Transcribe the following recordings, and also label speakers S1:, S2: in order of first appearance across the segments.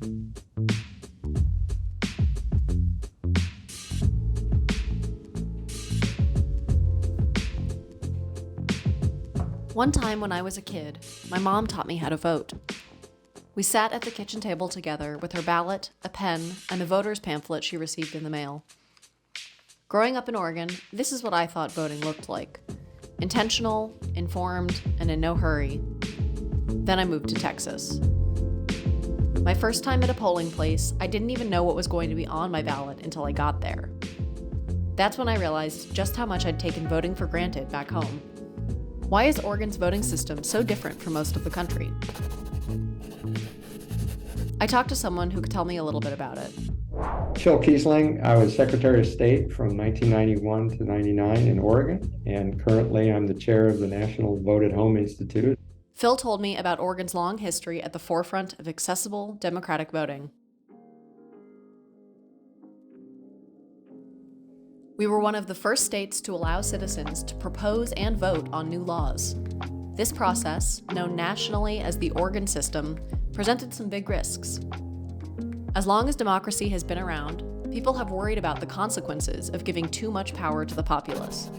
S1: One time when I was a kid, my mom taught me how to vote. We sat at the kitchen table together with her ballot, a pen, and a voter's pamphlet she received in the mail. Growing up in Oregon, this is what I thought voting looked like. Intentional, informed, and in no hurry. Then I moved to Texas. My first time at a polling place, I didn't even know what was going to be on my ballot until I got there. That's when I realized just how much I'd taken voting for granted back home. Why is Oregon's voting system so different from most of the country? I talked to someone who could tell me a little bit about it.
S2: Keisling. I was Secretary of State from 1991 to 99 in Oregon, and currently I'm the chair of the National Vote at Home Institute.
S1: Phil told me about Oregon's long history at the forefront of accessible democratic voting. We were one of the first states to allow citizens to propose and vote on new laws. This process, known nationally as the Oregon system, presented some big risks. As long as democracy has been around, people have worried about the consequences of giving too much power to the populace.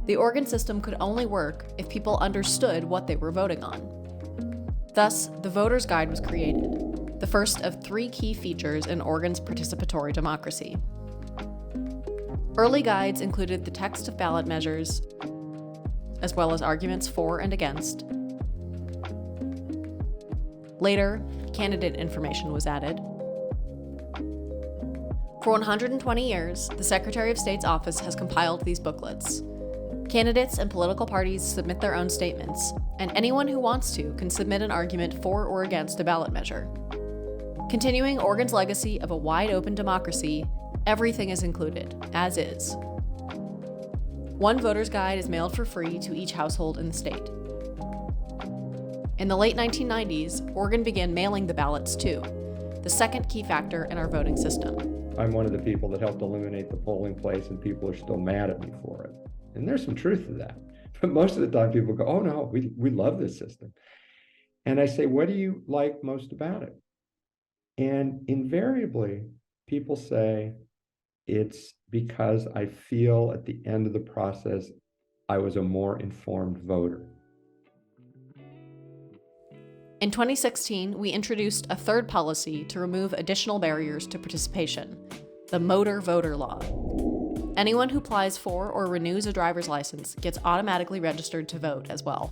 S1: The Oregon system could only work if people understood what they were voting on. Thus, the Voter's Guide was created, the first of 3 key features in Oregon's participatory democracy. Early guides included the text of ballot measures, as well as arguments for and against. Later, candidate information was added. For 120 years, the Secretary of State's office has compiled these booklets. Candidates and political parties submit their own statements, and anyone who wants to can submit an argument for or against a ballot measure. Continuing Oregon's legacy of a wide-open democracy, everything is included, as is. One voter's guide is mailed for free to each household in the state. In the late 1990s, Oregon began mailing the ballots too, the second key factor in our voting system.
S2: I'm one of the people that helped eliminate the polling place, and people are still mad at me for it. And there's some truth to that. But most of the time people go, oh no, we love this system. And I say, what do you like most about it? And invariably, people say, it's because I feel at the end of the process, I was a more informed voter.
S1: In 2016, we introduced a third policy to remove additional barriers to participation, the Motor Voter Law. Anyone who applies for or renews a driver's license gets automatically registered to vote as well.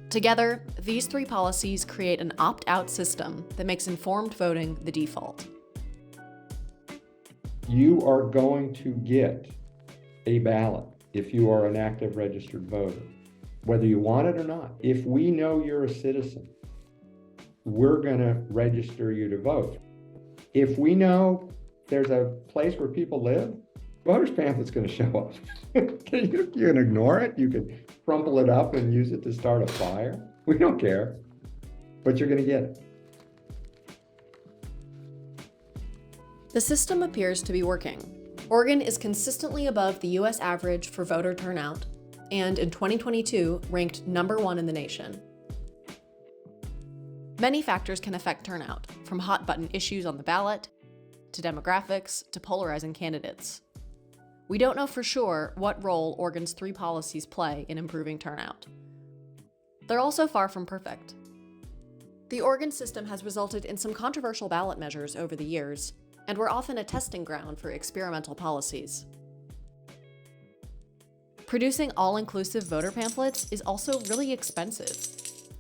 S1: Together, these 3 policies create an opt-out system that makes informed voting the default.
S2: You are going to get a ballot if you are an active registered voter, whether you want it or not. If we know you're a citizen, we're going to register you to vote. If we know there's a place where people live, voter's pamphlet's going to show up. You can ignore it. You can crumple it up and use it to start a fire. We don't care, but you're going to get it.
S1: The system appears to be working. Oregon is consistently above the U.S. average for voter turnout, and in 2022 ranked number 1 in the nation. Many factors can affect turnout, from hot-button issues on the ballot, to demographics, to polarizing candidates. We don't know for sure what role Oregon's 3 policies play in improving turnout. They're also far from perfect. The Oregon system has resulted in some controversial ballot measures over the years, and we're often a testing ground for experimental policies. Producing all-inclusive voter pamphlets is also really expensive,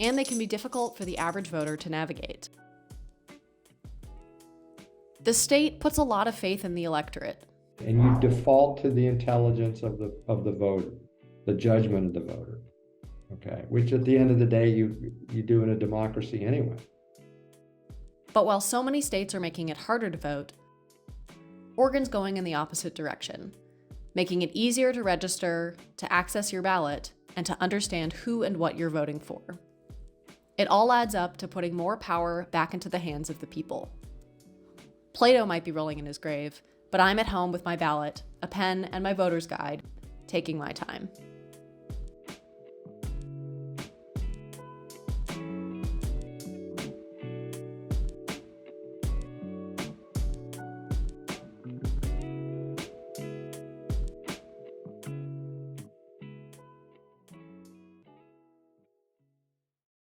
S1: and they can be difficult for the average voter to navigate. The state puts a lot of faith in the electorate.
S2: And you default to the intelligence of the voter, the judgment of the voter, okay? Which at the end of the day, you do in a democracy anyway.
S1: But while so many states are making it harder to vote, Oregon's going in the opposite direction, making it easier to register, to access your ballot, and to understand who and what you're voting for. It all adds up to putting more power back into the hands of the people. Plato might be rolling in his grave, but I'm at home with my ballot, a pen, and my voter's guide, taking my time.